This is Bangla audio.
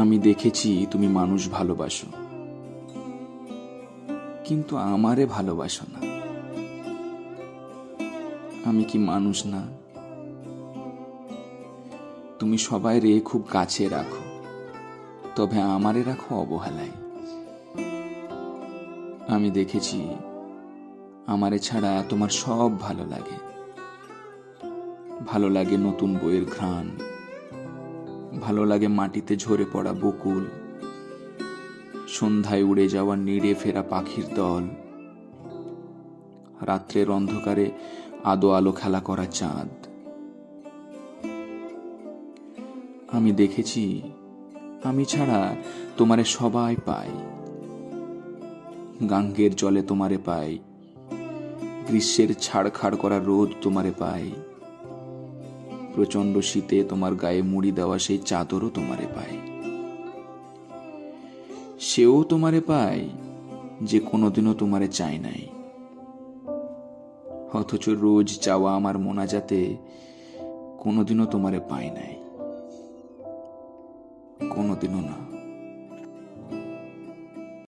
আমি দেখেছি তুমি মানুষ ভালোবাসো, কিন্তু আমারে ভালোবাসো না। আমি কি মানুষ না? তুমি সবাই রে খুব কাছে রাখো, তবে আমারে রাখো অবহেলায়। আমি দেখেছি আমারে ছাড়া তোমার সব ভালো লাগে। ভালো লাগে নতুন বইয়ের ঘ্রাণ, ভালো লাগে মাটিতে ঝরে পড়া বকুল, সন্ধ্যায় উড়ে যাওয়া নিড়ে ফেরা পাখির দল, রাত্রের অন্ধকারে আদো আলো খেলা করা চাঁদ। আমি দেখেছি আমি ছাড়া তোমারে সবাই পায়। গাঙ্গের জলে তোমারে পাই, গ্রীষ্মের ছাড়খাড় করা রোদ তোমারে পাই, প্রচন্ড শীতে তোমার গায়ে মুড়ি দেওয়া সেই চাদরও তোমারে পাই। সেও তোমারে পায় যে কোনোদিনও তোমারে চায় নাই, অথচ রোজ চাওয়া আমার মোনাজাতে কোনোদিনও তোমারে পাই নাই, কোনোদিনও না।